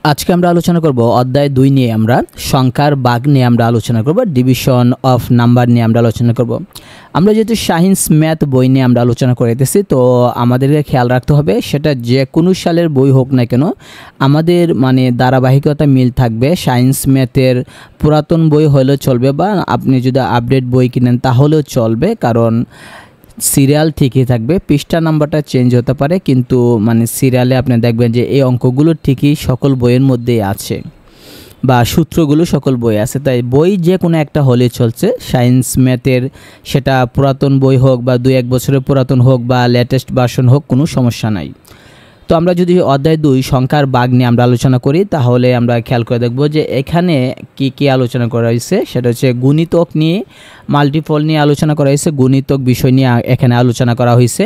আজকে আমরা আলোচনা করব অধ্যায় 2 নিয়ে আমরা সংখ্যার ভাগ নিয়ে আমরা আলোচনা করব ডিভিশন অফ নাম্বার নিয়ে আমরা আলোচনা করব। আমরা যেহেতু সায়েন্স ম্যাথ বই নিয়ে আমরা আলোচনা করতেছি তো আমাদেরকে খেয়াল রাখতে হবে সেটা যে কোনো সালের বই হোক না কেন আমাদের ধারাবাহিকতা মিল থাকবে। সায়েন্স ম্যাথের পুরাতন বই হলেও চলবে বা আপনি যদি আপডেট বই কিনেন তাহলেও চলবে, কারণ সিরিয়াল ঠিকই থাকবে, পৃষ্ঠা নাম্বারটা চেঞ্জ হতে পারে কিন্তু সিরিয়ালে আপনি দেখবেন যে এই অঙ্কগুলো ঠিকই সকল বইয়ের মধ্যেই আছে বা সূত্রগুলো সকল বই আছে। তাই বই যে কোনো একটা হলে চলছে, সায়েন্স ম্যাথের সেটা পুরাতন বই হোক বা 2-1 বছরের পুরাতন হোক বা লেটেস্ট ভার্সন হোক, কোনো সমস্যা নাই। তো আমরা যদি অধ্যায় 2 সংখ্যার ভাগ নিয়ে আমরা আলোচনা করি তাহলে আমরা খেয়াল করে দেখব যে এখানে কি কি আলোচনা করা হয়েছে। সেটা হচ্ছে গুণিতক নিয়ে, মাল্টিপল নিয়ে আলোচনা করা হয়েছে, গুণিতক বিষয় নিয়ে এখানে আলোচনা করা হয়েছে।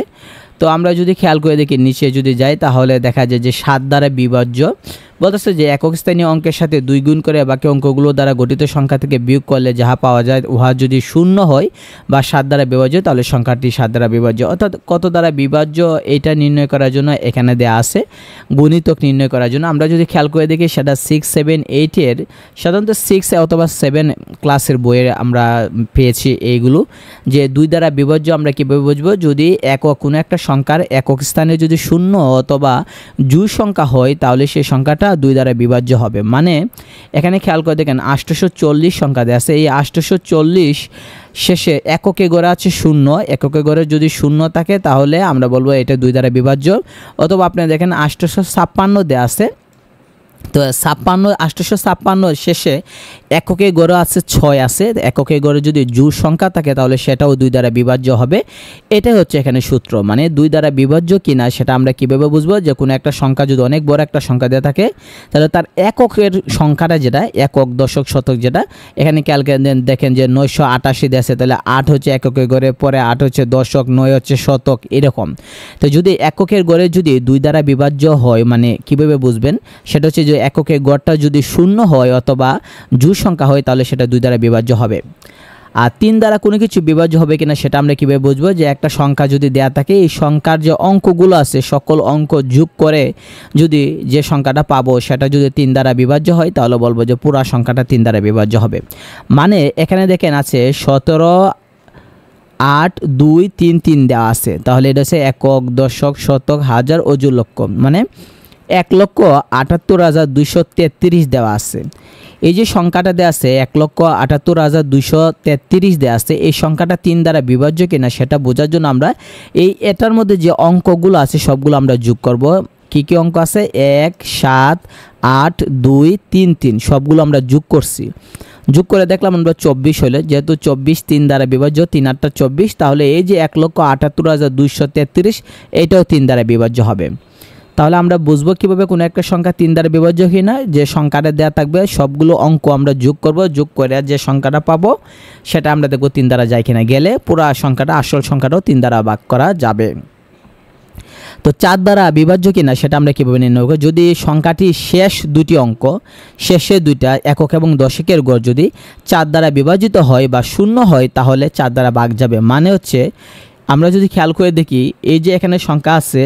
তো আমরা যদি খেয়াল করে দেখি নিচে যদি যাই তাহলে দেখা যায় যে 7 দ্বারা বিভাজ্য বলতেছে যে একক স্থানীয় অঙ্কের সাথে 2 গুণ করে বাকি অঙ্কগুলো দ্বারা গঠিত সংখ্যা থেকে বিয়োগ করলে যাহা পাওয়া যায় উহা যদি 0 হয় বা 7 দ্বারা বিভাজ্য তাহলে সংখ্যাটি 7 দ্বারা বিভাজ্য। অর্থাৎ কত দ্বারা বিভাজ্য এটা নির্ণয় করার জন্য এখানে দেয়া আছে গুণিতক নির্ণয় করার জন্য। আমরা যদি খেয়াল করে দেখি সেটা 6, 7, 8 এর সাধারণত 6 অথবা 7 ক্লাসের বইয়ে আমরা পেয়েছি এইগুলো যে 2 দ্বারা বিভাজ্য আমরা কীভাবে বুঝবো, যদি কোনো একটা সংখ্যার একক স্থানে যদি 0 অথবা জোড় সংখ্যা হয় তাহলে সেই সংখ্যাটা 2 দ্বারা বিভাজ্য হবে। এখানে খেয়াল করে দেখেন 840 সংখ্যা দেওয়া আছে, এই 840 শেষে এককে গড়ে আছে 0, এককে গড়ে যদি 0 থাকে তাহলে আমরা বলবো এটা 2 দ্বারা বিভাজ্য। অথবা আপনি দেখেন 856 দেওয়া আছে, তো 856 শেষে এককে গড়ে আছে 6 আছে, এককে গড়ে যদি জোড় সংখ্যা থাকে তাহলে সেটাও 2 দ্বারা বিভাজ্য হবে। এটাই হচ্ছে এখানে সূত্র, 2 দ্বারা বিভাজ্য কিনা সেটা আমরা কিভাবে বুঝবো, যে কোনো একটা সংখ্যা যদি অনেক বড় একটা সংখ্যা দেওয়া থাকে তাহলে তার এককের সংখ্যাটা যেটা একক, দশক, শতক যেটা এখানে ক্যালকুলেট দেখেন যে 988 দেওয়া আছে, তাহলে 8 হচ্ছে এককে গড়ে, পরে 8 হচ্ছে দশক, 9 হচ্ছে শতক, এরকম। তো যদি এককের গড়ে যদি 2 দ্বারা বিভাজ্য হয় কিভাবে বুঝবেন, সেটা হচ্ছে যে এককের গড়টা যদি 0 হয় অথবা জোড় সংখ্যা হয় তাহলে সেটা 2 দ্বারা বিভাজ্য হবে। আর 3 দ্বারা কোনো কিছু বিভাজ্য হবে কিনা সেটা আমরা কীভাবে বুঝবো, যে একটা সংখ্যা যদি দেয়া থাকে এই সংখ্যার যে অঙ্কগুলো আছে সকল অঙ্ক যোগ করে যদি যে সংখ্যাটা পাবো সেটা যদি 3 দ্বারা বিভাজ্য হয় তাহলে বলবো যে পুরো সংখ্যাটা 3 দ্বারা বিভাজ্য হবে। এখানে দেখেন আছে 17, 8, 2, 3, 3 দেওয়া আছে, তাহলে এটা হচ্ছে একক, দশক, শতক, হাজার ও জোড় লক্ষ, 1,78,233 দেওয়া আছে। এই যে সংখ্যাটা দেওয়া আছে 1,78,233 দেওয়া আছে, এই সংখ্যাটা 3 দ্বারা বিভাজ্য কিনা সেটা বোঝার জন্য আমরা এটার মধ্যে যে অঙ্কগুলো আছে সবগুলো আমরা যোগ করব। কি কি অঙ্ক আছে, 1, 7, 8, 2, 3, 3 সবগুলো আমরা যোগ করছি। যোগ করে দেখলাম আমরা 24 হলে, যেহেতু 24 3 দ্বারা বিভাজ্য, 3 8 24, তাহলে এই যে 1,78,233 এইটাও 3 দ্বারা বিভাজ্য হবে। তাহলে আমরা বুঝবো কিভাবে কোনো একটা সংখ্যা 3 দ্বারা বিভাজ্য কিনা, যে সংখ্যাটা দেওয়া থাকবে সবগুলো অঙ্ক আমরা যোগ করব, যোগ করে যে সংখ্যাটা পাবো সেটা আমরা দেখব 3 দ্বারা যায় কিনা, গেলে পুরো সংখ্যাটা আসল সংখ্যাটাও 3 দ্বারা ভাগ করা যাবে। তো 4 দ্বারা বিভাজ্য কিনা সেটা আমরা কীভাবে নির্ণয় করব, যদি সংখ্যাটি শেষ দুটি অঙ্ক, শেষে দুইটা একক এবং দশকের গড় যদি 4 দ্বারা বিভাজিত হয় বা 0 হয় তাহলে 4 দ্বারা ভাগ যাবে। হচ্ছে আমরা যদি খেয়াল করে দেখি এই যে এখানে সংখ্যা আছে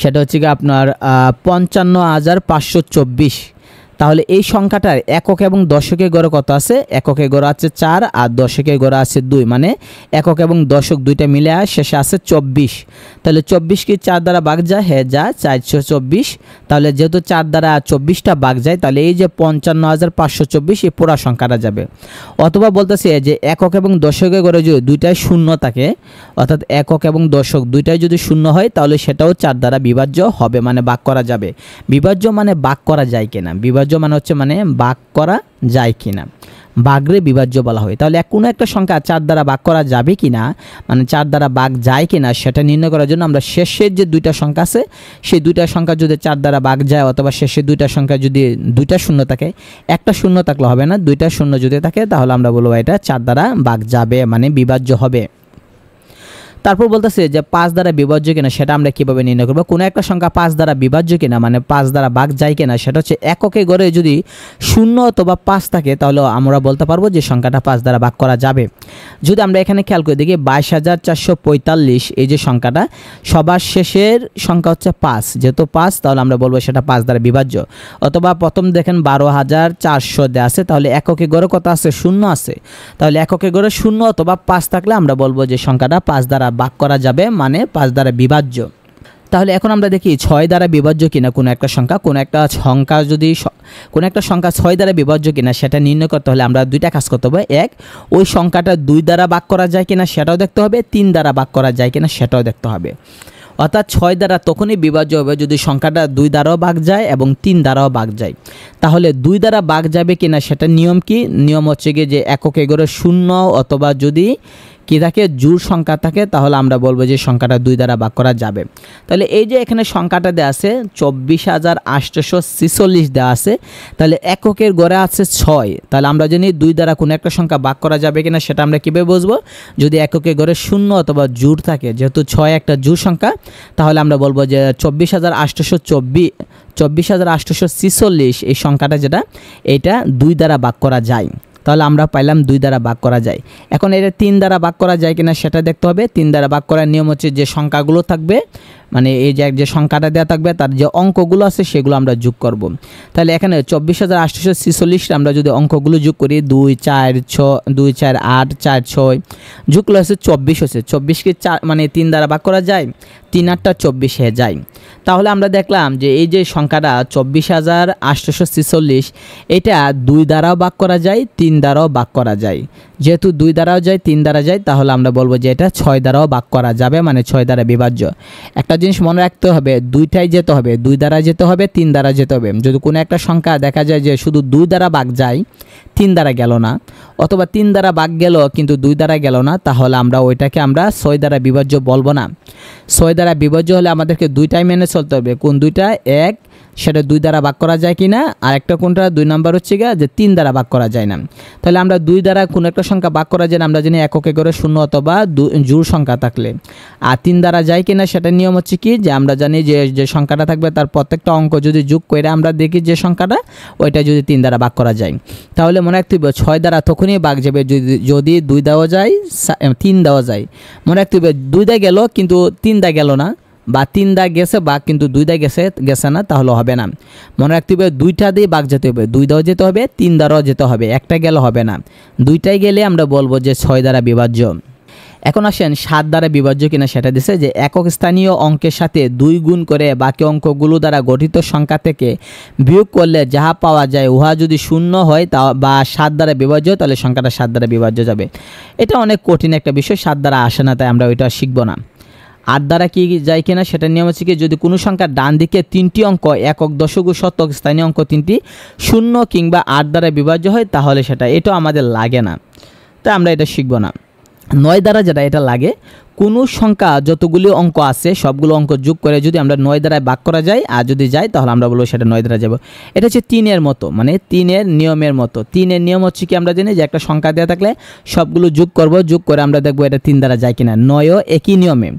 সেটা হচ্ছে কি আপনার 55,524, তাহলে এই সংখ্যাটার একক এবং দশকের গড়ে কত আছে, এককের গড়ে আছে 4 আর দশকের গড়ে আছে 2, একক এবং দশক দুইটা মিলে শেষে আছে 24। তাহলে 24 কি 4 দ্বারা ভাগ যায়, হ্যাঁ যায়, 424। তাহলে যেহেতু 4 দ্বারা 24টা ভাগ যায় তাহলে এই যে 55,524 এই পুরো সংখ্যাটা যাবে। অথবা বলতেছে যে একক এবং দশকের গড়ে যদি দুইটাই 0 থাকে, অর্থাৎ একক এবং দশক দুইটাই যদি 0 হয় তাহলে সেটাও 4 দ্বারা বিভাজ্য হবে, ভাগ করা যাবে। বিভাজ্য ভাগ করা যায় কিনা, বিভাজ্য হচ্ছে ভাগ করা যায় কিনা, ভাগরে বিভাজ্য বলা হয়। তাহলে কোনো একটা সংখ্যা 4 দ্বারা ভাগ করা যাবে কিনা, 4 দ্বারা ভাগ যায় কিনা সেটা নির্ণয় করার জন্য আমরা শেষের যে দুইটা সংখ্যা আছে সেই দুইটা সংখ্যা যদি 4 দ্বারা ভাগ যায় অথবা শেষের দুইটা সংখ্যা যদি 2টা শূন্য থাকে, একটা শূন্য থাকলে হবে না, 2টা শূন্য যদি থাকে তাহলে আমরা বলবো এটা 4 দ্বারা ভাগ যাবে, বিভাজ্য হবে। তারপর বলতেছে যে 5 দ্বারা বিভাজ্য কিনা সেটা আমরা কিভাবে নির্ণয় করব। কোনো একটা সংখ্যা 5 দ্বারা বিভাজ্য কিনা মানে 5 দ্বারা ভাগ যায় কিনা সেটা হচ্ছে এককে গড়ে যদি 0 অথবা 5 থাকে তাহলে আমরা বলতে পারবো যে সংখ্যাটা 5 দ্বারা ভাগ করা যাবে। যদি আমরা এখানে খেয়াল করে দেখি 22,445 এই যে সংখ্যাটা সবার শেষের সংখ্যা হচ্ছে 5, যেহেতু 5 তাহলে আমরা বলবো সেটা 5 দ্বারা বিভাজ্য। অথবা প্রথম দেখেন 12,400 দেওয়া আছে, তাহলে এককে গড়ে কত আছে? 0 আছে। তাহলে এককে গড়ে 0 অথবা 5 থাকলে আমরা বলবো যে সংখ্যাটা 5 দ্বারা ভাগ করা যাবে মানে 5 দ্বারা বিভাজ্য। তাহলে এখন আমরা দেখি 6 দ্বারা বিভাজ্য কিনা কোনো একটা সংখ্যা। কোনো একটা সংখ্যা 6 দ্বারা বিভাজ্য কিনা সেটা নির্ণয় করতে হলে আমরা দুইটা কাজ করতে হবে। এক, ওই সংখ্যাটা 2 দ্বারা ভাগ করা যায় কিনা সেটাও দেখতে হবে, 3 দ্বারা ভাগ করা যায় কিনা সেটাও দেখতে হবে। অর্থাৎ 6 দ্বারা তখনই বিভাজ্য হবে যদি সংখ্যাটা 2 দ্বারাও ভাগ যায় এবং 3 দ্বারাও ভাগ যায়। তাহলে 2 দ্বারা ভাগ যাবে কিনা সেটা নিয়ম কি? নিয়ম হচ্ছে কি যে এককে গড়ে 0 অথবা যদি কি থাকে জোড় সংখ্যা থাকে তাহলে আমরা বলবো যে সংখ্যাটা 2 দ্বারা ভাগ করা যাবে। তাহলে এই যে এখানে সংখ্যাটা দেওয়া আছে 24,846 দেওয়া আছে, তাহলে এককের গড়ে আছে 6, তাহলে আমরা জানি 2 দ্বারা কোনো একটা সংখ্যা ভাগ করা যাবে কিনা সেটা আমরা কীভাবে বুঝবো? যদি এককের গড়ে 0 অথবা জোড় থাকে, যেহেতু 6 একটা জোড় সংখ্যা তাহলে আমরা বলবো যে 24,846 এই সংখ্যাটা যেটা এটা 2 দ্বারা ভাগ করা যায়। তাহলে আমরা পাইলাম 2 দ্বারা ভাগ করা যায়। এখন এটা 3 দ্বারা ভাগ করা যায় কিনা সেটা দেখতে হবে। 3 দ্বারা ভাগ করার নিয়ম হচ্ছে যে সংখ্যাগুলো থাকবে মানে এই যে সংখ্যাটা দেওয়া থাকবে তার যে অঙ্কগুলো আছে সেগুলো আমরা যোগ করব। তাহলে এখানে 24,846 আমরা যদি অঙ্কগুলো যোগ করি 2 4 8 4 6 যোগ করলে হচ্ছে 24 হচ্ছে। 24কে 4 মানে 3 দ্বারা ভাগ করা যায়, 3 8 24 হয়ে যায়। তাহলে আমরা দেখলাম যে এই যে সংখ্যাটা 24,846 এটা 2 দ্বারাও ভাগ করা যায়, 3 দ্বারাও ভাগ করা যায়। যেহেতু 2 দ্বারাও যায় 3 দ্বারা যায় তাহলে আমরা বলবো যে এটা 6 দ্বারাও ভাগ করা যাবে মানে 6 দ্বারা বিভাজ্য। একটা জিনিস মনে রাখতে হবে, দুইটাই যেতে হবে, 2 দ্বারা যেতে হবে, 3 দ্বারা যেতে হবে। যদি কোনো একটা সংখ্যা দেখা যায় যে শুধু 2 দ্বারা ভাগ যায় 3 দ্বারা গেল না, অথবা 3 দ্বারা ভাগ গেল কিন্তু 2 দ্বারা গেল না, তাহলে আমরা ওইটাকে আমরা 6 দ্বারা বিভাজ্য বলবো না। 6 দ্বারা বিভাজ্য হলে আমাদেরকে দুইটাই মেনে চলতে হবে। কোন দুইটা? এক, সেটা 2 দ্বারা ভাগ করা যায় কিনা, আর একটা কোনটা 2 নাম্বার হচ্ছে গিয়ে যে 3 দ্বারা ভাগ করা যায় না। তাহলে আমরা 2 দ্বারা কোনো একটা সংখ্যা ভাগ করা যায় না আমরা জানি এককে করে 0 অথবা জোড় সংখ্যা থাকলে। আর 3 দ্বারা যায় কিনা সেটার নিয়ম হচ্ছে কি যে আমরা জানি যে সংখ্যাটা থাকবে তার প্রত্যেকটা অঙ্ক যদি যোগ করে আমরা দেখি যে সংখ্যাটা ওইটা যদি 3 দ্বারা ভাগ করা যায়। তাহলে মনে রাখতে হবে 6 দ্বারা তখনই ভাগ যাবে যদি 2 দেওয়া যায় 3 দেওয়া যায়। মনে রাখতে হবে 2 দা গেল কিন্তু 3 দা গেল না, বা 3 দা গেছে বা কিন্তু 2 দা গেছে না, তাহলে হবে না। মনে রাখতে হবে 2টা দিয়ে ভাগ যেতে হবে, 2 দাও যেতে হবে, 3 দ্বারাও যেতে হবে, একটা গেলে হবে না, 2টাই গেলে আমরা বলবো যে 6 দ্বারা বিভাজ্য। এখন আসেন 7 দ্বারা বিভাজ্য কিনা সেটা দিছে যে একক স্থানীয় অঙ্কের সাথে 2 গুণ করে বাকি অঙ্কগুলো দ্বারা গঠিত সংখ্যা থেকে বিয়োগ করলে যাহা পাওয়া যায় উহা যদি 0 হয় তা বা 7 দ্বারা বিভাজ্য তাহলে সংখ্যাটা 7 দ্বারা বিভাজ্য যাবে। এটা অনেক কঠিন একটা বিষয়, 7 দ্বারা আসে না তাই আমরা ওইটা শিখবো না। 8 দ্বারা কি যায় কিনা সেটার নিয়ম হচ্ছে কি যদি কোনো সংখ্যার ডান দিকে 3টি অঙ্ক একক, দশক ও শতক স্থানীয় অঙ্ক 3টি 0 কিংবা 8 দ্বারা বিভাজ্য হয় তাহলে এটা আমাদের লাগে না, তাই আমরা এটা শিখবো না। 9 দ্বারা যেটা এটা লাগে, কোনো সংখ্যা যতগুলি অঙ্ক আছে সবগুলো অঙ্ক যোগ করে যদি আমরা 9 দ্বারা ভাগ করা যায় আর যদি যায় তাহলে আমরা বলবো সেটা 9 দ্বারা যাব। এটা হচ্ছে 3-এর মতো, মানে 3-এর নিয়মের মতো। 3-এর নিয়ম হচ্ছে কি আমরা জানি যে একটা সংখ্যা দেওয়া থাকলে সবগুলো যোগ করব, যোগ করে আমরা দেখবো এটা 3 দ্বারা যায় কিনা। 9ও একই নিয়মে।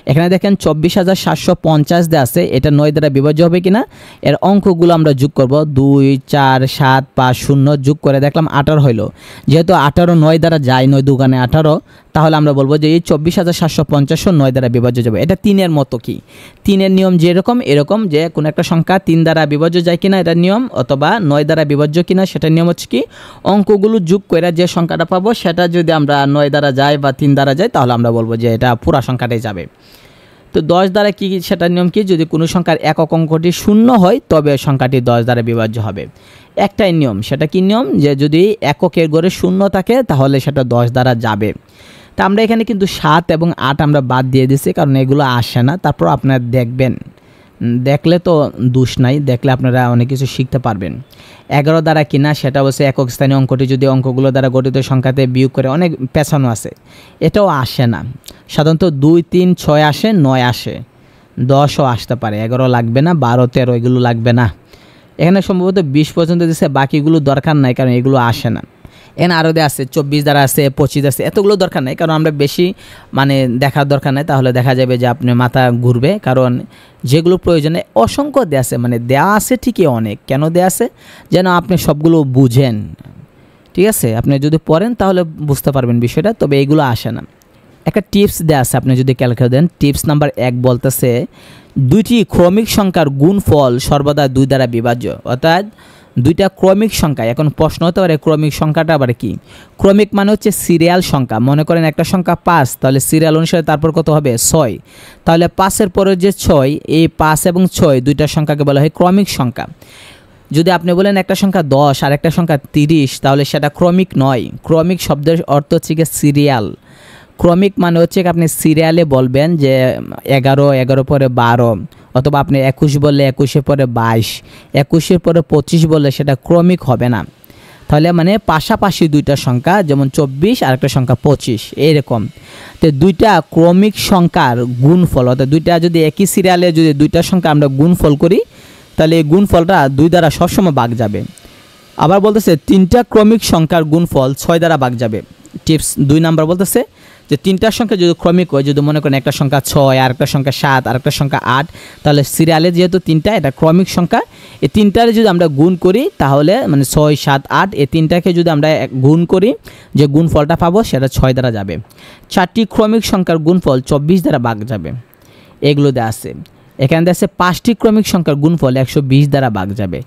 এখানে দেখেন 24,750 দেওয়া আছে, এটা 9 দ্বারা বিভাজ্য হবে কিনা এর অঙ্কগুলো আমরা যোগ করব। 2 4 7 5 0 যোগ করে দেখলাম 18 হইলো। যেহেতু 18 9 দ্বারা যায়, 9 দুগুণে 18, তাহলে আমরা বলবো যে এই 24,750 9 দ্বারা বিভাজ্য যাবে। এটা 3-এর মতো। কি 3-এর নিয়ম যেরকম এরকম যে কোনো একটা সংখ্যা 3 দ্বারা বিভাজ্য যায় কিনা এটা নিয়ম, অথবা 9 দ্বারা বিভাজ্য কিনা সেটার নিয়ম হচ্ছে কি অঙ্কগুলো যোগ করে যে সংখ্যাটা পাবো সেটা যদি আমরা 9 দ্বারা যায় বা 3 দ্বারা যায় তাহলে আমরা বলবো যে এটা পুরা সংখ্যাটাই যাবে। তো 10 দ্বারা কি সেটার নিয়ম কি যদি কোনো সংখ্যার একক অঙ্কটি 0 হয় তবে সংখ্যাটি 10 দ্বারা বিভাজ্য হবে। একটাই নিয়ম, সেটা কি নিয়ম যে যদি এককের গড়ে 0 থাকে তাহলে সেটা 10 দ্বারা যাবে। তা আমরা এখানে কিন্তু 7 এবং 8 আমরা বাদ দিয়ে দিছি কারণ এগুলো আসে না। তারপর আপনারা দেখবেন, দেখলে তো দোষ নাই, দেখলে আপনারা অনেক কিছু শিখতে পারবেন। 11 দ্বারা কিনা সেটা অবশ্যই একক স্থানীয় অঙ্কটি যদি অঙ্কগুলো দ্বারা গঠিত সংখ্যাতে বিয়োগ করে, অনেক পেছানো আছে, এটাও আসে না। সাধারণত 2 3 6 আসে, 9 আসে, 10ও আসতে পারে, 11 লাগবে না, 12 13 এগুলো লাগবে না। এখানে সম্ভবত 20 পর্যন্ত দিচ্ছে, বাকিগুলো দরকার নাই কারণ এগুলো আসে না। এখানে আরও আছে 24 দ্বারা আছে, 25 আছে, এতগুলো দরকার নেই, কারণ আমরা বেশি মানে দেখার দরকার নেই, তাহলে দেখা যাবে যে আপনি মাথা ঘুরবে। কারণ যেগুলো প্রয়োজনে অসংখ্য দেওয়া আছে, মানে দেওয়া আছে ঠিকই অনেক, কেন দেওয়া আছে যেন আপনি সবগুলো বুঝেন, ঠিক আছে? আপনি যদি পড়েন তাহলে বুঝতে পারবেন বিষয়টা, তবে এইগুলো আসে না। একটা টিপস দেওয়া আছে, আপনি যদি খেয়াল করে দেন, টিপস নাম্বার 1 বলতেছে দুইটি ক্রমিক সংখ্যার গুণফল সর্বদা 2 দ্বারা বিভাজ্য, অর্থাৎ দুইটা ক্রমিক সংখ্যা। এখন প্রশ্ন হতে পারে ক্রমিক সংখ্যাটা আবার কি? ক্রমিক মানে হচ্ছে সিরিয়াল সংখ্যা। মনে করেন একটা সংখ্যা 5, তাহলে সিরিয়াল অনুসারে তারপর কত হবে 6, তাহলে 5-এর পরে যে 6, এই 5 এবং 6 দুইটা সংখ্যাকে বলা হয় ক্রমিক সংখ্যা। যদি আপনি বলেন একটা সংখ্যা 10 আর একটা সংখ্যা 30, তাহলে সেটা ক্রমিক নয়। ক্রমিক শব্দের অর্থ হচ্ছে কি সিরিয়াল। ক্রমিক মানে হচ্ছে আপনি সিরিয়ালে বলবেন যে 11 পরে 12, অথবা আপনি 21 বললে 21-এর পরে 22, 21-এর পরে 25 বললে সেটা ক্রমিক হবে না। তাহলে মানে পাশাপাশি দুইটা সংখ্যা, যেমন 24 আর একটা সংখ্যা 25, এইরকম। তো দুইটা ক্রমিক সংখ্যার গুণফল, অর্থাৎ দুইটা যদি একই সিরিয়ালে যদি দুইটা সংখ্যা আমরা গুণফল করি, তাহলে এই গুণফলটা 2 দ্বারা সবসময় ভাগ যাবে। আবার বলতেছে 3টা ক্রমিক সংখ্যার গুণফল 6 দ্বারা ভাগ যাবে। টিপস 2 নাম্বার বলতেছে যে 3টা সংখ্যা যদি ক্রমিক হয়, যদি মনে করেন একটা সংখ্যা 6 আর একটা সংখ্যা 7 আর একটা সংখ্যা 8, তাহলে সিরিয়ালে যেহেতু 3টা, এটা ক্রমিক সংখ্যা, এই 3টারে যদি আমরা গুণ করি তাহলে মানে 6, 7, 8 এই 3টাকে যদি আমরা গুণ করি, যে গুণফলটা পাবো সেটা 6 দ্বারা যাবে। 4টি ক্রমিক সংখ্যার গুণফল 24 দ্বারা ভাগ যাবে, এগুলো দেওয়া আছে। এখানে দেওয়া আছে 5টি ক্রমিক সংখ্যার গুণফল 120 দ্বারা ভাগ যাবে।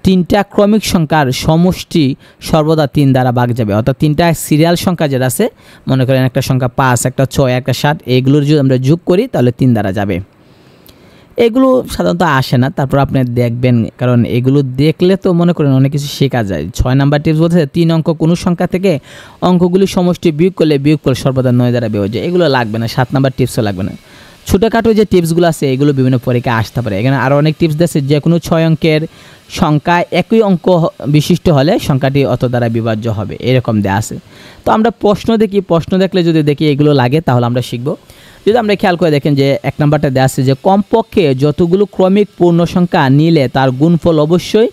3টা ক্রমিক সংখ্যার সমষ্টি সর্বদা 3 দ্বারা ভাগ যাবে, অর্থাৎ 3টা সিরিয়াল সংখ্যা যেটা আছে, মনে করেন একটা সংখ্যা 5, একটা 6, একটা 7, এইগুলোর যদি আমরা যোগ করি তাহলে 3 দ্বারা যাবে। এগুলো সাধারণত আসে না, তারপর আপনি দেখবেন, কারণ এগুলো দেখলে তো মনে করেন অনেক কিছু শেখা যায়। 6 নাম্বার টিপস বলছে 3 অঙ্ক কোনো সংখ্যা থেকে অঙ্কগুলি সমষ্টি বিয়োগ করলে বিয়োগফল সর্বদা 9 দ্বারা বিভাজ্য, এগুলো লাগবে না। 7 নাম্বার টিপসও লাগবে না। ছোটোখাটো যে টিপসগুলো আছে এগুলো বিভিন্ন পরীক্ষায় আসতে পারে। এখানে আরও অনেক টিপস দিয়েছে, যে কোনো 6 অঙ্কের সংখ্যা একই অঙ্ক বিশিষ্ট হলে সংখ্যাটি অত দ্বারা বিভাজ্য হবে, এরকম দেওয়া আছে। তো আমরা প্রশ্ন দেখি, প্রশ্ন দেখলে যদি দেখি এগুলো লাগে তাহলে আমরা শিখব। যদি আমরা খেয়াল করে দেখেন যে 1 নাম্বারটা দেওয়া আছে যে কমপক্ষে যতগুলো ক্রমিক পূর্ণ সংখ্যা নিলে তার গুণফল অবশ্যই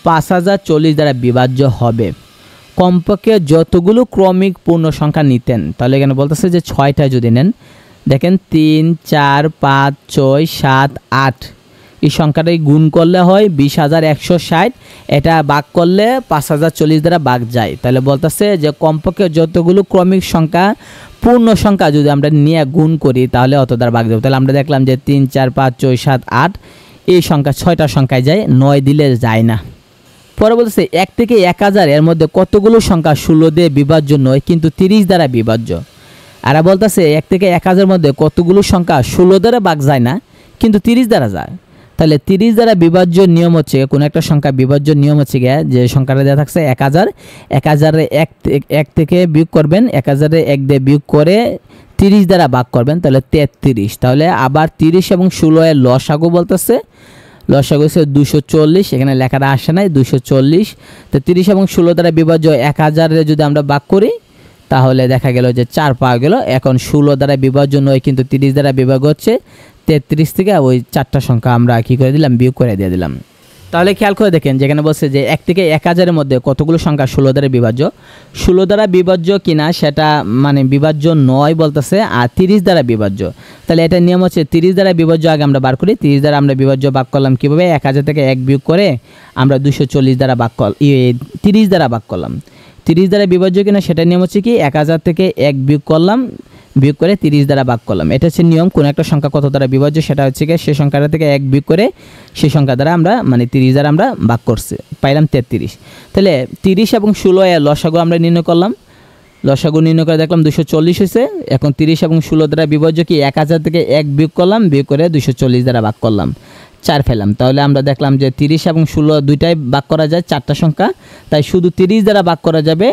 5040 দ্বারা বিভাজ্য হবে। কমপক্ষে যতগুলো ক্রমিক পূর্ণ সংখ্যা নিতেন, তাহলে এখানে বলতেছে যে 6টা যদি নেন, দেখেন 3, 4, 5, 6, 7, 8 এই সংখ্যাটাই গুণ করলে হয় 20160, এটা ভাগ করলে 5040 দ্বারা ভাগ যায়। তাহলে বলতেছে যে কমপক্ষে যতগুলো ক্রমিক সংখ্যা পূর্ণ সংখ্যা যদি আমরা নিয়ে গুণ করি তাহলে অত দ্বারা ভাগ যাবে। তাহলে আমরা দেখলাম যে 3, 4, 5, 6, 7, 8 এই সংখ্যা 6টা সংখ্যায় যায়, 9 দিলে যায় না। পরে বলতেছে 1 থেকে 1000 এর মধ্যে কতগুলো সংখ্যা 16 দিয়ে বিভাজ্য নয় কিন্তু 30 দ্বারা বিভাজ্য। আর বলতেছে 1 থেকে 1000 মধ্যে কতগুলো সংখ্যা 16 দ্বারা ভাগ যায় না কিন্তু 30 দ্বারা যায়। তাহলে 30 দ্বারা বিভাজ্য নিয়ম হচ্ছে, কোনো একটা সংখ্যা বিভাজ্য নিয়ম হচ্ছে গিয়ে যে সংখ্যাটা দেওয়া থাকছে 1000, 1000-এ 1 থেকে বিয়োগ করবেন, 1000-এ 1 দিয়ে বিয়োগ করে 30 দ্বারা ভাগ করবেন, তাহলে 33। তাহলে আবার 30 এবং 16 এর লসাগু বলতেছে, লসাগু হচ্ছে 240, এখানে লেখাটা আসে নাই 240। তো 30 এবং 16 দ্বারা বিভাজ্য 1000-এ যদি আমরা ভাগ করি তাহলে দেখা গেল যে 4 পাওয়া গেল। এখন 16 দ্বারা বিভাজ্য নয় কিন্তু 30 দ্বারা বিভাগ হচ্ছে 33 থেকে ওই 4টা সংখ্যা আমরা কি করে দিলাম, বিয়োগ করে দিয়ে দিলাম। তাহলে খেয়াল করে দেখেন যেখানে বলছে যে 1 থেকে 1000-এর মধ্যে কতগুলো সংখ্যা 16 দ্বারা বিভাজ্য, 16 দ্বারা বিভাজ্য কিনা সেটা মানে বিভাজ্য নয় বলতেছে, আর 30 দ্বারা বিভাজ্য। তাহলে এটা নিয়ম হচ্ছে 30 দ্বারা বিভাজ্য আগে আমরা বার করি। 30 দ্বারা আমরা বিভাজ্য ভাগ করলাম কীভাবে, 1000 থেকে 1 বিয়োগ করে আমরা 240 দ্বারা ভাগ 30 দ্বারা ভাগ করলাম। 30 দ্বারা বিভাজ্য কিনা সেটা নিয়ম হচ্ছে কি 1000 থেকে 1 বিয়োগ করলাম, বিয়োগ করে 30 দ্বারা ভাগ করলাম। এটা হচ্ছে নিয়ম। কোনো একটা সংখ্যা কত দ্বারা বিভাজ্য সেটা হচ্ছে কি সেই সংখ্যাটা থেকে 1 বিয়োগ করে সেই সংখ্যা দ্বারা আমরা মানে 30 দ্বারা আমরা ভাগ করছি, পাইলাম 33। তাহলে 30 এবং 16 এর লসাগু আমরা নির্ণয় করলাম, লসাগু নির্ণয় করে দেখলাম 240 হয়েছে। এখন 30 এবং 16 দ্বারা বিভাজ্য কি 1000 থেকে 1 বিয়োগ করলাম, বিয়োগ করে 240 দ্বারা ভাগ করলাম, 4 পেলাম। তাহলে আমরা দেখলাম যে 30 এবং 16 দুইটাই ভাগ করা যায়, 4টা সংখ্যা, তাই শুধু 30 দ্বারা ভাগ করা যাবে।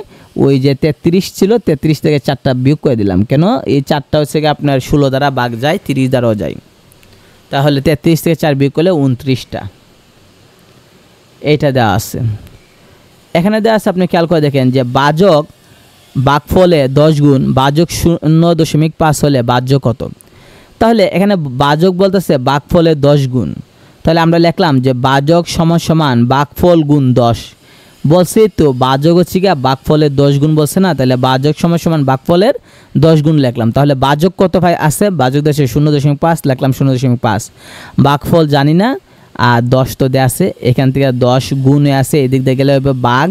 ওই যে 33 ছিল, 33 থেকে 4টা বিয়োগ করে দিলাম, কেন এই 4টা হচ্ছে কি আপনার 16 দ্বারা ভাগ যায়, 30 দ্বারাও যায়। তাহলে 33 থেকে 4 বিয়োগ করলে 29টা, এইটা দেওয়া আছে। এখানে দেওয়া আছে, আপনি খেয়াল করে দেখেন যে বাজক ভাগফলে 10 গুণ, বাজক 0.5 হলে বাহ্য কত। তাহলে এখানে বাজক বলতেছে ভাগফলে 10 গুণ, তাহলে আমরা লিখলাম যে বাজক সমান সমান ভাগফল গুণ 10। বলছে তো বাজক হচ্ছে গিয়ে ভাগফলের 10 গুণ বলছে না, তাহলে বাজক সমান সমান ভাগফলের 10 গুণ লিখলাম। তাহলে বাজক কত ভাই আছে, বাজক দেশে 0.5 লিখলাম 0.5, ভাগফল জানি না, আর 10 তো দেয়া আছে, এখান থেকে 10 গুণে আছে, এদিক দিয়ে গেলে হবে ভাগ,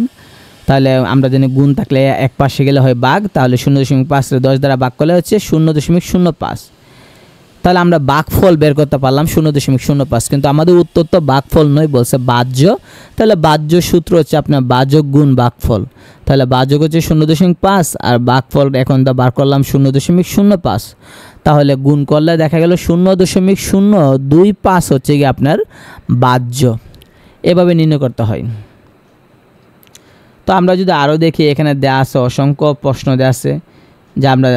তাহলে আমরা জানি গুণ থাকলে এক পাশে গেলে হয় ভাগ, তাহলে 0.5 10 দ্বারা ভাগ করলে হচ্ছে 0.05। তাহলে আমরা ভাগফল বের করতে পারলাম 0.05, কিন্তু আমাদের উত্তর তো ভাগফল নয়, বলছে বাহ্য। তাহলে বাহ্য সূত্র হচ্ছে আপনার বাজক গুণ ভাগফল, তাহলে বাজক হচ্ছে 0.5 আর ভাগফল এখন তো বার করলাম 0.05, তাহলে গুণ করলে দেখা গেল 0.025 হচ্ছে কি আপনার বাহ্য। এভাবে নির্ণয় করতে হয়। তো আমরা যদি আরও দেখি, এখানে দেওয়া আছে অসংখ্য প্রশ্ন দেওয়া আছে যা আমরা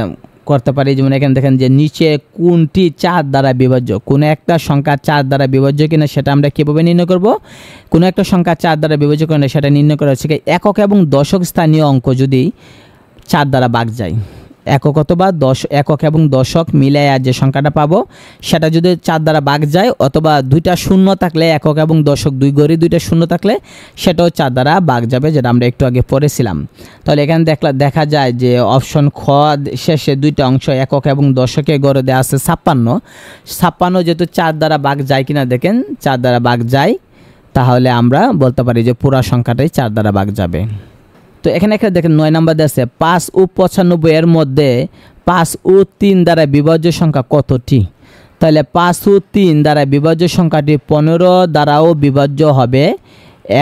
করতে পারি। যেমন এখানে দেখেন যে নিচে কোনটি 4 দ্বারা বিভাজ্য, কোনো একটা সংখ্যা 4 দ্বারা বিভাজ্য কিনা সেটা আমরা কীভাবে নির্ণয় করব। কোনো একটা সংখ্যা 4 দ্বারা বিভাজ্য কিনা সেটা নির্ণয় করা হচ্ছে একক এবং দশক স্থানীয় অঙ্ক যদি 4 দ্বারা ভাগ যায়, একক অথবা একক এবং দশক মিলাইয়া যে সংখ্যাটা পাবো সেটা যদি 4 দ্বারা ভাগ যায়, অথবা দুইটা শূন্য থাকলে একক এবং দশক দুই ঘরে দুইটা শূন্য থাকলে সেটাও 4 দ্বারা ভাগ যাবে, যেটা আমরা একটু আগে পড়েছিলাম। তাহলে এখানে দেখা যায় যে অপশন খ শেষে দুইটা অংশ একক এবং দশকে গড়ে দেওয়া আছে 56 যেহেতু 4 দ্বারা ভাগ যায় কিনা দেখেন 4 দ্বারা ভাগ যায়, তাহলে আমরা বলতে পারি যে পুরা সংখ্যাটাই 4 দ্বারা ভাগ যাবে। তো এখানে একটা দেখেন 9 নাম্বার দেওয়া আছে 5 ও 95 এর মধ্যে 5 ও 3 দ্বারা বিভাজ্য সংখ্যা কতটি। তাহলে 5 ও 3 দ্বারা বিভাজ্য সংখ্যাটি 15 দ্বারাও বিভাজ্য হবে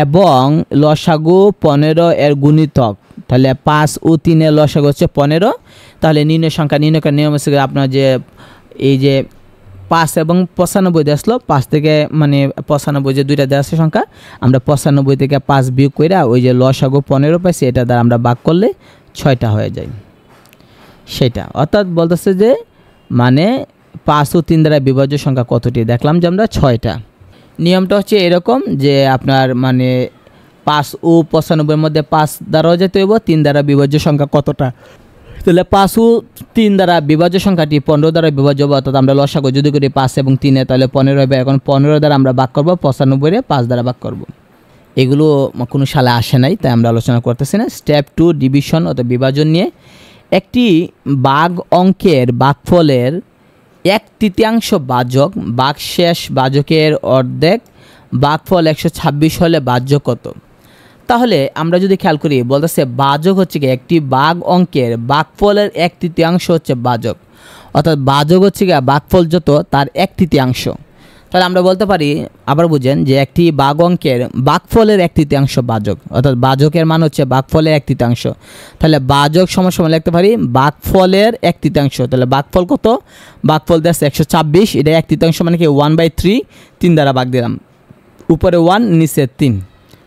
এবং লসাগু 15 এর গুণিতক। তাহলে 5 ও 3 এর লসাগু হচ্ছে 15। তাহলে নির্ণয় সংখ্যা নির্ণয় নিয়ম হচ্ছে আপনার যে এই যে 5 এবং 95 দিয়ে আসলো, 5 থেকে মানে 95 যে দুইটা দেওয়া আছে সংখ্যা, আমরা 95 থেকে 5 বিয়োগ করে ওই যে লসাগু 15 পাইছি, এটা দ্বারা আমরা ভাগ করলে 6টা হয়ে যায় সেটা। অর্থাৎ বলতেছে যে মানে 5 ও 3 দ্বারা বিভাজ্য সংখ্যা কতটি, দেখলাম যে আমরা 6টা। নিয়মটা হচ্ছে এরকম যে আপনার মানে 5 ও 95 এর মধ্যে 5 দ্বারাও যেতে হইব, 3 দ্বারা বিভাজ্য সংখ্যা কতটা। তাহলে 5 ও 3 দ্বারা বিভাজ্য সংখ্যাটি 15 দ্বারা বিভাজ্য হবে, অর্থাৎ আমরা লসাগু যদি করি 5 এবং 3 তাহলে 15 হবে। এখন 15 দ্বারা আমরা ভাগ করব, 95 এর 5 দ্বারা ভাগ করব। এগুলো কোনো সালে আসে নাই, তাই আমরা আলোচনা করতেছি না। স্টেপ 2 ডিভিশন অর্থাৎ বিভাজন নিয়ে। একটি ভাগ অঙ্কের ভাগফলের 1/3 ভাজক ভাগশেষ ভাজকের অর্ধেক, ভাগফল 126 হলে ভাজ্য কত। তাহলে আমরা যদি খেয়াল করি বলতেছে ভাজক হচ্ছে কি একটি ভাগ অঙ্কের ভাগফলের 1/3 হচ্ছে ভাজক, অর্থাৎ ভাজক হচ্ছে কি ভাগফল যত তার 1/3। তাহলে আমরা বলতে পারি আবার বুঝেন যে একটি ভাগ অঙ্কের ভাগফলের 1/3 ভাজক, অর্থাৎ ভাজকের মান হচ্ছে ভাগফলের 1/3। তাহলে ভাজক সমান সমান লিখতে পারি ভাগফলের 1/3। তাহলে ভাগফল কত, ভাগফল দেশ 126, এটা 1/3 মানে কি 1/3, 3 দ্বারা ভাগ দিলাম, উপরে 1 নিচে 3,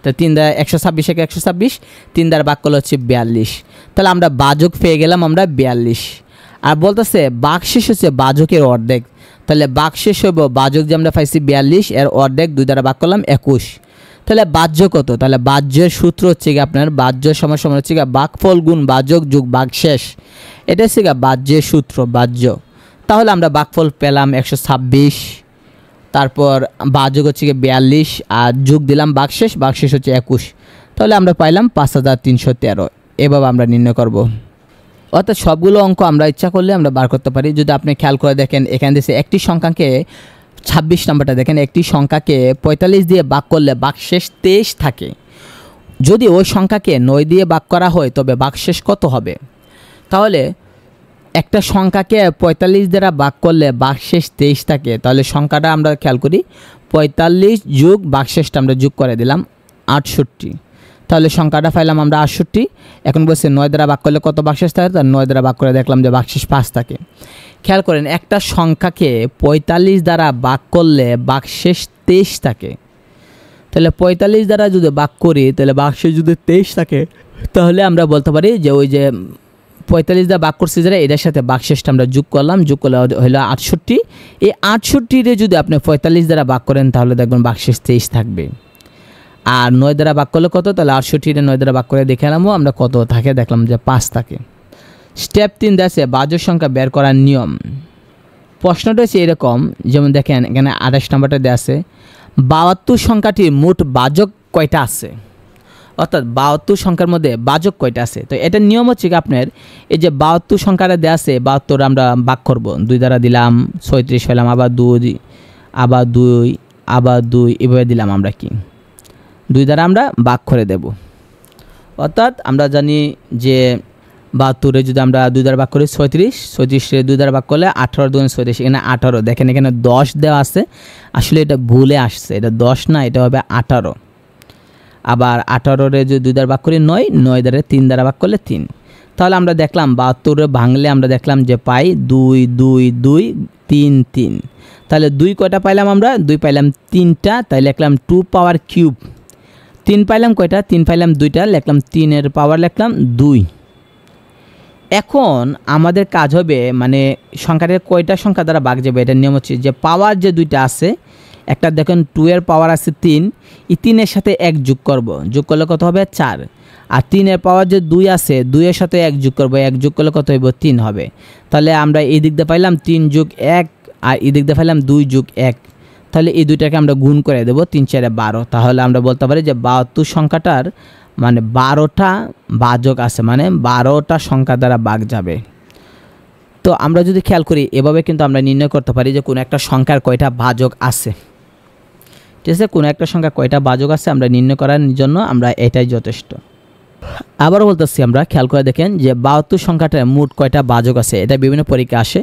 তো 3 দ্বারা 126 একে 126, 3 দ্বারা ভাগ করলে হচ্ছে 42। তাহলে আমরা ভাজক পেয়ে গেলাম আমরা 42। আর বলতেছে ভাগশেষ হচ্ছে ভাজকের অর্ধেক, তাহলে ভাগশেষ হইব ভাজক যে আমরা পাইছি 42 এর অর্ধেক 2 দ্বারা ভাগ করলাম 21। তাহলে ভাজ্য কত, তাহলে ভাজ্যের সূত্র হচ্ছে কি আপনার ভাজ্য সমান সমান হচ্ছে কি ভাগফল গুণ ভাজক যোগ ভাগশেষ, এটা হচ্ছে কি ভাজ্যের সূত্র ভাজ্য। তাহলে আমরা ভাগফল পেলাম 126, তারপর ভাজক হচ্ছে কি 42 আর যোগ দিলাম ভাগশেষ, ভাগশেষ হচ্ছে 21। তাহলে আমরা পাইলাম 5313। এভাবে আমরা নির্ণয় করব। অর্থাৎ সবগুলো অঙ্ক আমরা ইচ্ছা করলে আমরা বার করতে পারি। যদি আপনি খেয়াল করে দেখেন এখানে দিয়েছে একটি সংখ্যাকে 26 নম্বরটা দেখেন, একটি সংখ্যাকে 45 দিয়ে ভাগ করলে ভাগশেষ 23 থাকে। যদি ওই সংখ্যাকে 9 দিয়ে ভাগ করা হয় তবে ভাগশেষ কত হবে। তাহলে একটা সংখ্যাকে 45 দ্বারা ভাগ করলে ভাগশেষ 23 থাকে, তাহলে সংখ্যাটা আমরা খেয়াল করি 45 যোগ ভাগশেষটা আমরা যোগ করে দিলাম 68, তাহলে সংখ্যাটা পাইলাম আমরা 68। এখন বলছে 9 দ্বারা ভাগ করলে কত ভাগশেষ থাকে, তার 9 দ্বারা ভাগ করে দেখলাম যে ভাগশেষ 5 থাকে। খেয়াল করেন একটা সংখ্যাকে 45 দ্বারা ভাগ করলে ভাগশেষ 23 থাকে, তাহলে 45 দ্বারা যদি ভাগ করি তাহলে ভাগশেষ যদি 23 থাকে, তাহলে আমরা বলতে পারি যে ওই যে 45 দ্বারা ভাগ করছি যারা এটার সাথে ভাগশেষটা আমরা যোগ করলাম, যোগ করলে হলো 68। এই 68 যদি আপনি 45 দ্বারা ভাগ করেন তাহলে দেখবেন ভাগশেষ 23 থাকবে। আর 9 দ্বারা ভাগ করলে কত, তাহলে 68 9 দ্বারা ভাগ করে দেখে এলাম আমরা কত থাকে, দেখলাম যে 5 থাকে। স্টেপ 3 দেশে ভাজক সংখ্যা বের করার নিয়ম। প্রশ্নটা হচ্ছে এরকম, যেমন দেখেন এখানে 28 নম্বরটা দেওয়া আছে 72 সংখ্যাটির মোট ভাজক কয়টা আছে, অর্থাৎ 72 সংখ্যার মধ্যে বাজক কয়টা আছে। তো এটার নিয়ম হচ্ছে কি আপনার এই যে 72 সংখ্যাটা দেওয়া আছে 72 আমরা ভাগ করব, 2 দ্বারা দিলাম 36 পেলাম, আবার 2 আবার 2 আবার 2 এভাবে দিলাম আমরা কি 2 দ্বারা আমরা ভাগ করে দেব। অর্থাৎ আমরা জানি যে 72 যদি আমরা 2 দ্বারা ভাগ করি 36, 36 2 দ্বারা ভাগ করলে 18 2 36, এখানে 18 দেখেন এখানে 10 দেওয়া আছে, আসলে এটা ভুলে আসছে, এটা 10 না, এটা হবে 18। আবার 18 যদি 2 দ্বারা ভাগ করি 9, 9 দ্বারা 3 দ্বারা ভাগ করলে 3। তাহলে আমরা দেখলাম 72 ভাঙলে আমরা দেখলাম যে পাই 2 2 2 3 3। তাহলে 2 কয়টা পাইলাম আমরা? 2 পাইলাম 3টা, তাই লিখলাম 2 পাওয়ার কিউব। 3 পাইলাম কয়টা? 3 পাইলাম 2টা, লিখলাম 3 এর পাওয়ার লিখলাম 2। এখন আমাদের কাজ হবে মানে সংখ্যাটার কয়টা সংখ্যা দ্বারা ভাগ যাবে এটার নিয়ম হচ্ছে যে পাওয়ার যে 2টা আছে, একটা দেখেন 2 এর পাওয়ার আছে 3, এই 3 এর সাথে 1 যোগ করব, যোগ করলে কত হবে 4। আর 3 এর পাওয়ার যে 2 আছে 2 এর সাথে 1 যোগ করব, 1 যোগ করলে কত হইব 3 হবে। তাহলে আমরা এই দিক দিয়ে পাইলাম 3 যোগ 1 আর এই দিক দিয়ে পাইলাম 2 যোগ 1। তাহলে এই দুইটাকে আমরা গুণ করে দেব, 3 4 12। তাহলে আমরা বলতে পারি যে 72 সংখ্যাটার মানে 12টা ভাজক আছে, মানে 12টা সংখ্যা দ্বারা ভাগ যাবে। তো আমরা যদি খেয়াল করি এভাবে কিন্তু আমরা নির্ণয় করতে পারি যে কোনো একটা সংখ্যার কয়টা ভাজক আছে। ঠিক আছে, কোনো একটা সংখ্যা কয়টা ভাজক আছে আমরা নির্ণয় করার জন্য আমরা এটাই যথেষ্ট। আবারও বলতেছি, আমরা খেয়াল করে দেখেন যে 72 সংখ্যাটার মোট কয়টা ভাজক আছে, এটা বিভিন্ন পরীক্ষা আসে।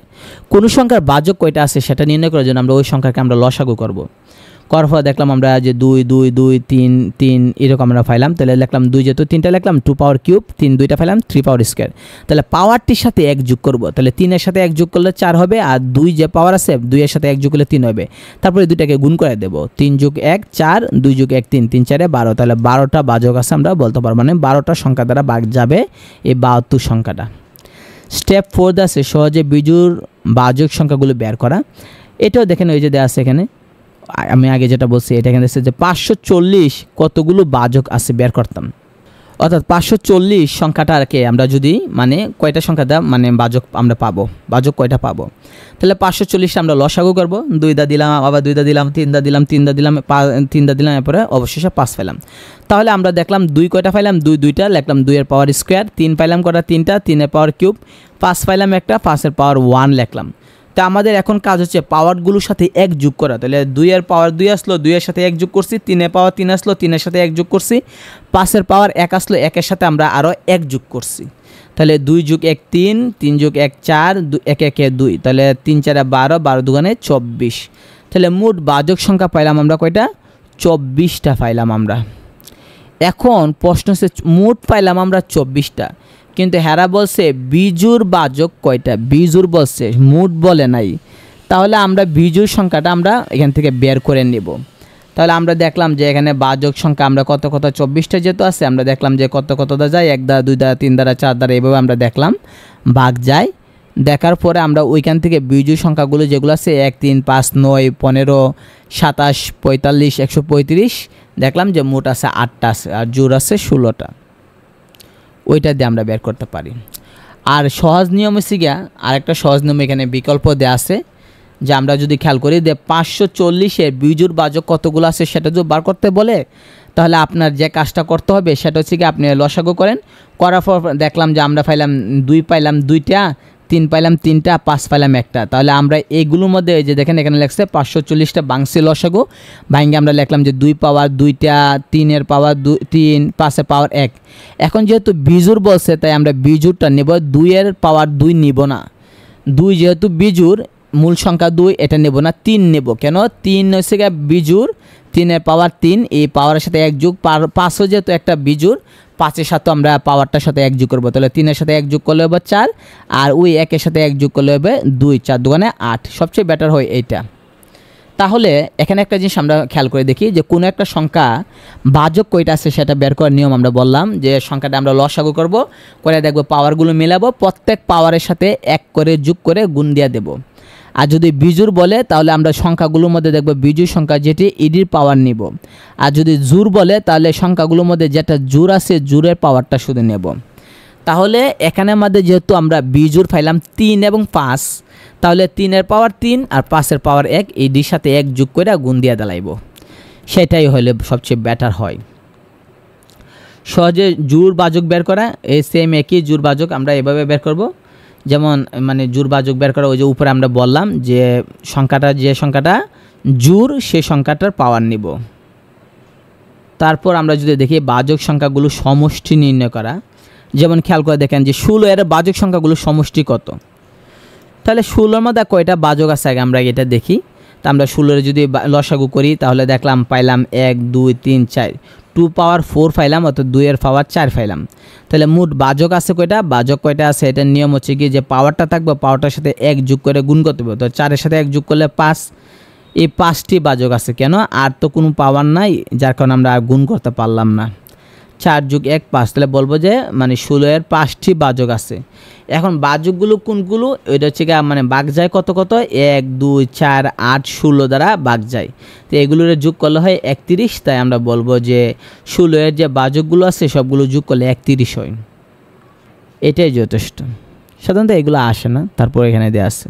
কোন সংখ্যার ভাজক কয়টা আছে সেটা নির্ণয় করার জন্য আমরা ওই সংখ্যাকে আমরা লসাগু করব। করার পর দেখলাম আমরা যে 2 2 2 3 3 এরকম আমরা পাইলাম। তাহলে লিখলাম 2 যেহেতু 3টা লিখলাম 2 পাওয়ার কিউব, 3 2টা পাইলাম 3 পাওয়ার স্কয়ার। তাহলে পাওয়ারটির সাথে 1 যোগ করব, তাহলে 3 এর সাথে 1 যোগ করলে 4 হবে, আর 2 যে পাওয়ার আছে 2 এর সাথে 1 যোগ করলে 3 হবে। তারপরে দুইটাকে গুণ করে দেব, 3 যোগ 1 4, 2 যোগ 1 3, 3 4 12। তাহলে 12টা ভাজক আছে আমরা বলতে পারবো, মানে 12টা সংখ্যা দ্বারা ভাগ যাবে এই 72 সংখ্যাটা। স্টেপ 4 আছে সহজে বিজোড় ভাজক সংখ্যাগুলো বের করা। এটাও দেখেন ওই যে দেওয়া আছে এখানে, আমি আগে যেটা বলছি এটা এখানে দেখছে যে 540 কতগুলো ভাজক আছে বের করতাম। অর্থাৎ 540 সংখ্যাটাকে আমরা যদি মানে কয়টা সংখ্যা দা মানে ভাজক আমরা পাবো, ভাজক কয়টা পাবো। তাহলে 540 আমরা লসাগু করব, 2 দা দিলাম, আবার 2 দা দিলাম, 3 দা দিলাম, 3 দা দিলাম, 3 দা দিলাম, এরপরে অবশেষে 5 পেলাম। তাহলে আমরা দেখলাম 2 কয়টা পাইলাম? 2 2টা লিখলাম, 2 এর পাওয়ার স্কয়ার, 3 পাইলাম কয়টা? 3টা, 3 এর পাওয়ার কিউব, 5 পাইলাম একটা, 5 এর পাওয়ার 1 লিখলাম। তা আমাদের এখন কাজ হচ্ছে পাওয়ারগুলোর সাথে 1 যোগ করা। তাহলে 2 এর পাওয়ার 2 আসলো, 2 এর সাথে 1 যোগ করছি, 3 এর পাওয়ার 3 আসলো, 3 এর সাথে 1 যোগ করছি, 5 এর পাওয়ার 1 আসলো, 1 এর সাথে আমরা আরও 1 যোগ করছি। তাহলে 2 যোগ 1 3, 3 যোগ 1 4, 1 1 2, তাহলে 3 4 12, 12 দুগুণে 24। তাহলে মোট ভাজক সংখ্যা পাইলাম আমরা কয়টা? 24টা পাইলাম আমরা। এখন প্রশ্ন হচ্ছে মোট পাইলাম আমরা 24টা, কিন্তু হেরা বলছে বিজোড় ভাজক কয়টা, বিজোড় বলছে, মোট বলে নাই। তাহলে আমরা বিজোড় সংখ্যাটা আমরা এখান থেকে বের করে নেব। তাহলে আমরা দেখলাম যে এখানে ভাজক সংখ্যা আমরা কত কত 24টা যেহেতু আছে, আমরা দেখলাম যে কত কত দা যায়, 1 দ্বারা 2 দ্বারা 3 দ্বারা 4 দ্বারা এভাবে আমরা দেখলাম ভাগ যায়। দেখার পরে আমরা ওইখান থেকে বিজোড় সংখ্যাগুলো যেগুলো আছে 1 3 5 9 15 27 45 135 দেখলাম যে মোট আছে 8টা আছে, আর জোড় আছে 16টা। ওইটা দিয়ে আমরা বের করতে পারি। আর সহজ নিয়ম হচ্ছে গিয়া আরেকটা সহজ নিয়ম এখানে বিকল্প দেওয়া আছে, যে আমরা যদি খেয়াল করি যে 540-এর বিজোড় ভাজক কতগুলো আছে সেটা যদি বার করতে বলে, তাহলে আপনার যে কাজটা করতে হবে সেটা হচ্ছে কি আপনি লসাগু করেন, করার পর দেখলাম যে আমরা পাইলাম 2 পাইলাম 2টা, 3 পাইলাম 3টা, 5 পাইলাম একটা। তাহলে আমরা এইগুলোর মধ্যে এই যে দেখেন এখানে লেখছে 540টা বাংসি লসাগু, ভাঙ্গে আমরা লিখলাম যে 2 পাওয়ার 2টা, 3 এর পাওয়ার 3, 5 এর পাওয়ার 1। এখন যেহেতু বিজোড় বলছে তাই আমরা বিজোড়টা নেব, 2 এর পাওয়ার 2 নিব না। 2 যেহেতু বিজোড়, মূল সংখ্যা 2, এটা নেব না, 3 নেব। কেন? 3 হচ্ছে গিয়ে বিজোড়, 3 এর পাওয়ার 3, এই পাওয়ারের সাথে 1 যোগ, 5ও যেহেতু একটা বিজোড়, 5 এর সাথে আমরা পাওয়ারটার সাথে 1 যোগ করবো। তাহলে 3 এর সাথে 1 যোগ করলে হবে 4, আর ওই 1 এর সাথে 1 যোগ করলে হবে 2, 4 দুগুণে 8। সবচেয়ে বেটার হয় এইটা। তাহলে এখানে একটা জিনিস আমরা খেয়াল করে দেখি যে কোনো একটা সংখ্যা ভাজক কয়টা আছে সেটা বের করার নিয়ম আমরা বললাম, যে সংখ্যাটা আমরা লসাগু করব, করে দেখবো পাওয়ারগুলো মেলাবো, প্রত্যেক পাওয়ারের সাথে 1 করে যোগ করে গুণ দিয়ে দেবো। আর যদি বিজোড় বলে তাহলে আমরা সংখ্যাগুলোর মধ্যে দেখব বিজোড় সংখ্যা যেটি ইডির পাওয়ার নিব, আর যদি জোড় বলে তাহলে সংখ্যাগুলোর মধ্যে যেটা জোড় আছে জোড়ের পাওয়ারটা শুধু নেব। তাহলে এখানের মধ্যে যেহেতু আমরা বিজোড় পাইলাম 3 এবং 5, তাহলে 3 এর পাওয়ার 3 আর 5 এর পাওয়ার 1 ইডির সাথে 1 যোগ করে গুণ দিয়ে দাঁড়াইব, সেটাই হলে সবচেয়ে বেটার হয়। সহজে জোড় বাজক বের করা, এই সেম একই জোড় বাজক আমরা এভাবে বের করব। যেমন মানে জোড় বাজক বের করা, ওই যে উপরে আমরা বললাম যে যে সংখ্যাটা জোড় সেই সংখ্যাটার পাওয়ার নিব। তারপর আমরা যদি দেখি বাজক সংখ্যাগুলো সমষ্টি নির্ণয় করা, যেমন খেয়াল করে দেখেন যে 16 এর বাজক সংখ্যাগুলো সমষ্টি কত। তাহলে 16-র মধ্যে কয়টা বাজক আছে আগে আমরা এটা দেখি। তা আমরা 16-এর যদি লসাগু করি তাহলে দেখলাম পাইলাম 1 2 3 4, 2 পাওয়ার 4 পাইলাম, অর্থাৎ 2 এর পাওয়ার 4 পাইলাম। তাহলে মোট বাজক আছে কয়টা, বাজক কয়টা আছে এটার নিয়ম হচ্ছে কি যে পাওয়ারটা থাকবে, পাওয়ারটার সাথে 1 যোগ করে গুণ করতে হবে। তো 4-এর সাথে 1 যোগ করলে 5, এই 5টি বাজক আছে। কেন, আর তো কোনো পাওয়ার নাই, যার কারণে আমরা আর গুণ করতে পারলাম না। 4 যোগ 1 5, তাহলে বলবো যে মানে 16-এর 5টি বাজক আছে। এখন বাজকগুলো কোনগুলো, ওইটা হচ্ছে কি মানে ভাগ যায় কত কত, 1 2 4 8 16 দ্বারা ভাগ যায়। তো এগুলোর যোগ করলে হয় 31, তাই আমরা বলবো যে 16-এর যে বাজকগুলো আছে সবগুলো যোগ করলে 31 হয়। এটাই যথেষ্ট। সাধারণত এগুলো আসে না, তারপর এখানে দেওয়া আছে।